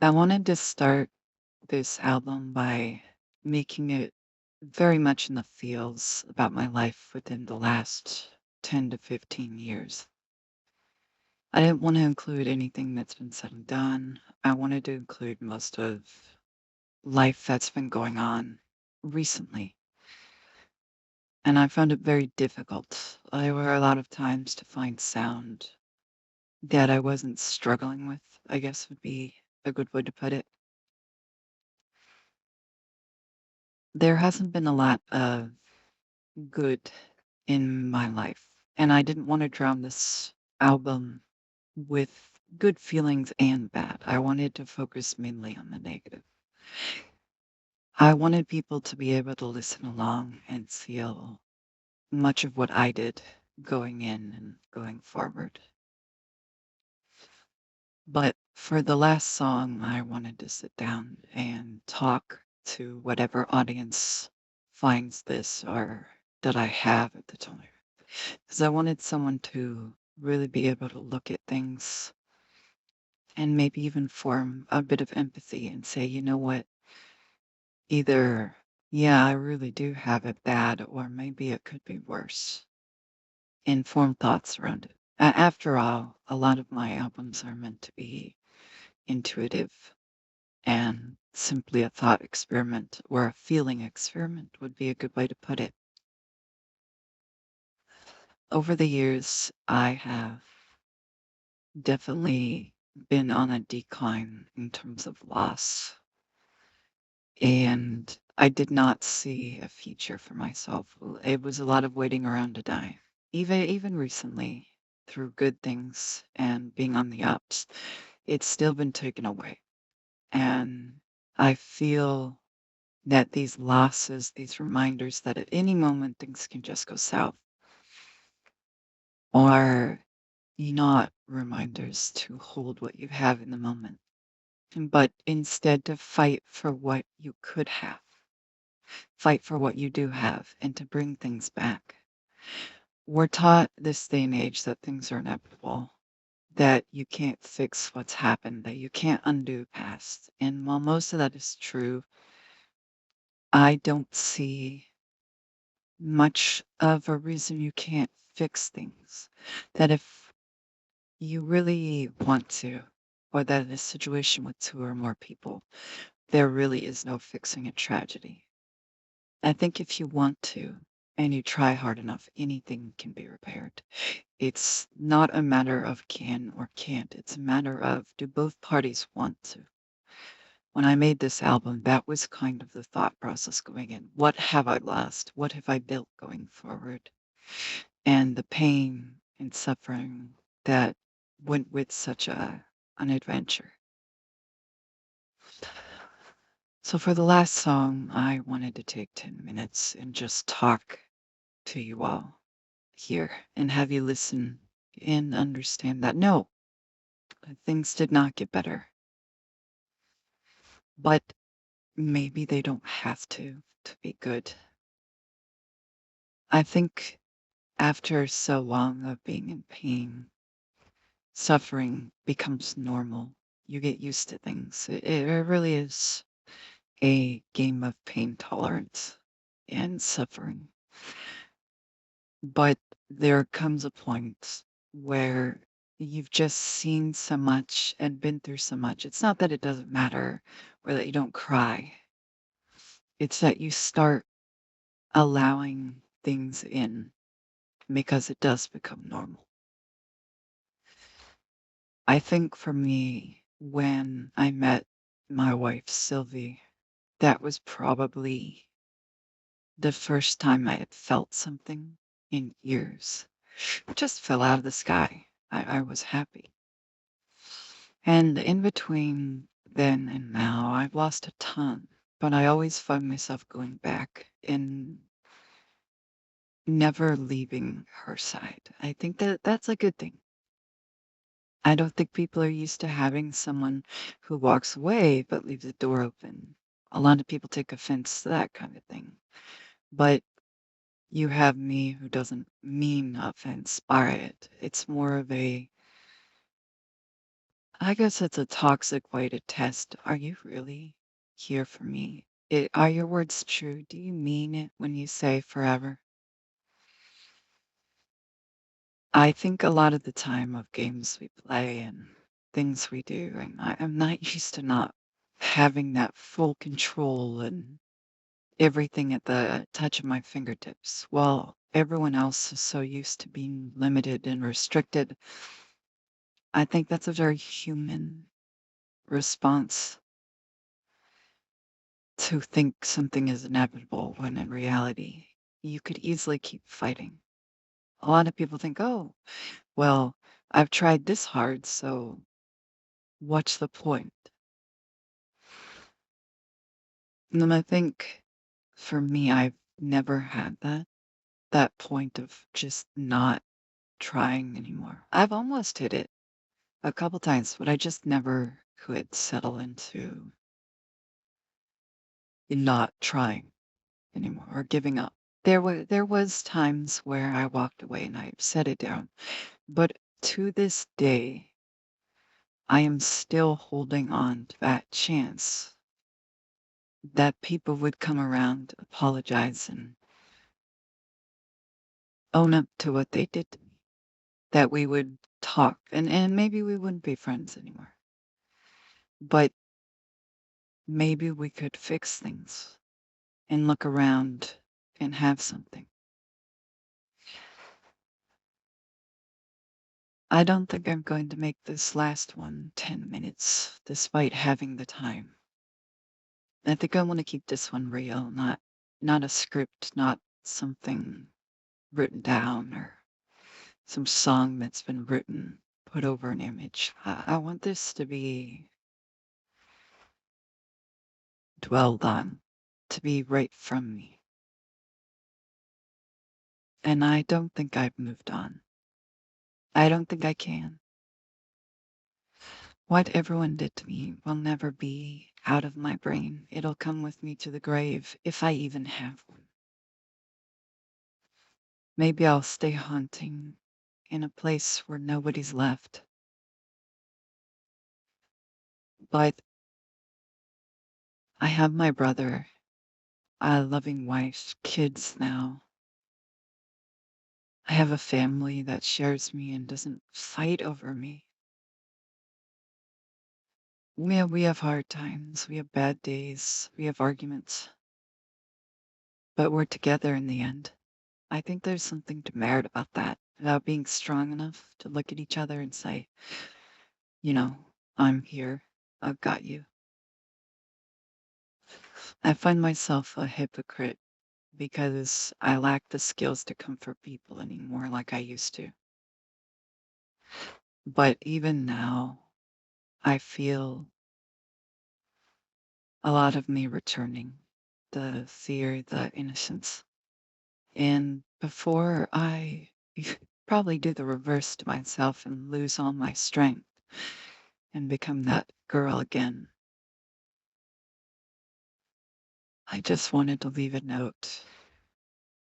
I wanted to start this album by making it very much in the feels about my life within the last 10 to 15 years. I didn't want to include anything that's been said and done. I wanted to include most of life that's been going on recently. And I found it very difficult. There were a lot of times to find sound that I wasn't struggling with, I guess would be a good way to put it. There hasn't been a lot of good in my life, and I didn't want to drown this album with good feelings and bad. I wanted to focus mainly on the negative. I wanted people to be able to listen along and feel much of what I did going in and going forward. But for the last song, I wanted to sit down and talk to whatever audience finds this or that I have at the time. Because I wanted someone to really be able to look at things and maybe even form a bit of empathy and say, you know what, either, yeah, I really do have it bad, or maybe it could be worse, and form thoughts around it. After all, a lot of my albums are meant to be intuitive and simply a thought experiment or a feeling experiment would be a good way to put it. Over the years, I have definitely been on a decline in terms of loss. And I did not see a future for myself. It was a lot of waiting around to die. Even recently, through good things and being on the ups, it's still been taken away. And I feel that these losses, these reminders that at any moment things can just go south, are not reminders to hold what you have in the moment, but instead to fight for what you could have, fight for what you do have, and to bring things back. We're taught this day and age that things are inevitable, that you can't fix what's happened, that you can't undo past. And while most of that is true, I don't see much of a reason you can't fix things. That if you really want to, or that in a situation with two or more people, there really is no fixing a tragedy. I think if you want to and you try hard enough, anything can be repaired. It's not a matter of can or can't. It's a matter of do both parties want to. When I made this album, that was kind of the thought process going in. What have I lost? What have I built going forward? And the pain and suffering that went with such an adventure. So for the last song, I wanted to take 10 minutes and just talk to you all here and have you listen and understand that no, things did not get better, but maybe they don't have to be good. I think after so long of being in pain, suffering becomes normal. You get used to things. It really is a game of pain tolerance and suffering. But there comes a point where you've just seen so much and been through so much. It's not that it doesn't matter or that you don't cry, it's that you start allowing things in because it does become normal. I think for me, when I met my wife, Sylvie, that was probably the first time I had felt something in years. It just fell out of the sky. I was happy. And in between then and now, I've lost a ton, but I always find myself going back and never leaving her side. I think that that's a good thing. I don't think people are used to having someone who walks away but leaves the door open. A lot of people take offense to that kind of thing. But you have me who doesn't mean offense by it. It's more of I guess it's a toxic way to test. Are you really here for me? Are your words true? Do you mean it when you say forever? I think a lot of the time of games we play and things we do, and I'm not used to not having that full control and everything at the touch of my fingertips. While everyone else is so used to being limited and restricted, I think that's a very human response to think something is inevitable when in reality, you could easily keep fighting. A lot of people think, oh, well, I've tried this hard, so what's the point? And I think for me, I've never had that point of just not trying anymore. I've almost hit it a couple times, but I just never could settle into not trying anymore or giving up. There was times where I walked away and I set it down, but to this day, I am still holding on to that chance that people would come around, apologize, and own up to what they did to me. That we would talk, and maybe we wouldn't be friends anymore, but maybe we could fix things and look around and have something. I don't think I'm going to make this last one 10 minutes despite having the time. I think I want to keep this one real, not a script, not something written down or some song that's been written, put over an image. I want this to be dwelled on, to be right from me. And I don't think I've moved on. I don't think I can. What everyone did to me will never be out of my brain. It'll come with me to the grave, if I even have one. Maybe I'll stay haunting in a place where nobody's left. But I have my brother, a loving wife, kids now. I have a family that shares me and doesn't fight over me. We have hard times, we have bad days, we have arguments, but we're together in the end. I think there's something to merit about that, about being strong enough to look at each other and say, you know, I'm here, I've got you. I find myself a hypocrite because I lack the skills to comfort people anymore like I used to. But even now, I feel a lot of me returning, the fear, the innocence. And before I probably do the reverse to myself and lose all my strength and become that girl again, I just wanted to leave a note.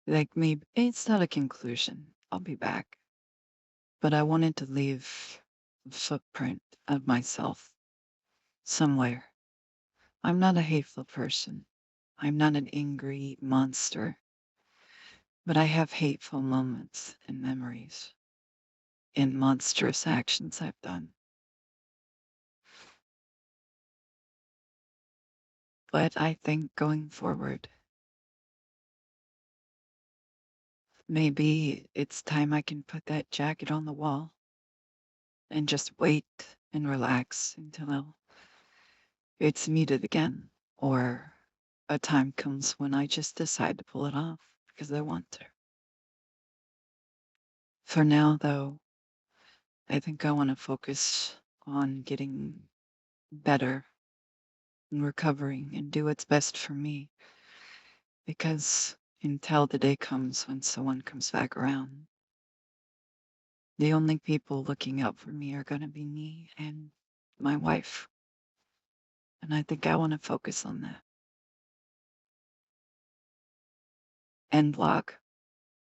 Like maybe it's not a conclusion. I'll be back. But I wanted to leave a footprint of myself somewhere. I'm not a hateful person. I'm not an angry monster. But I have hateful moments and memories and monstrous actions I've done. But I think going forward, maybe it's time I can put that jacket on the wall and just wait and relax until it's needed again. Or a time comes when I just decide to pull it off because I want to. For now, though, I think I want to focus on getting better and recovering and do what's best for me because until the day comes when someone comes back around, the only people looking out for me are going to be me and my wife. And I think I want to focus on that. End log.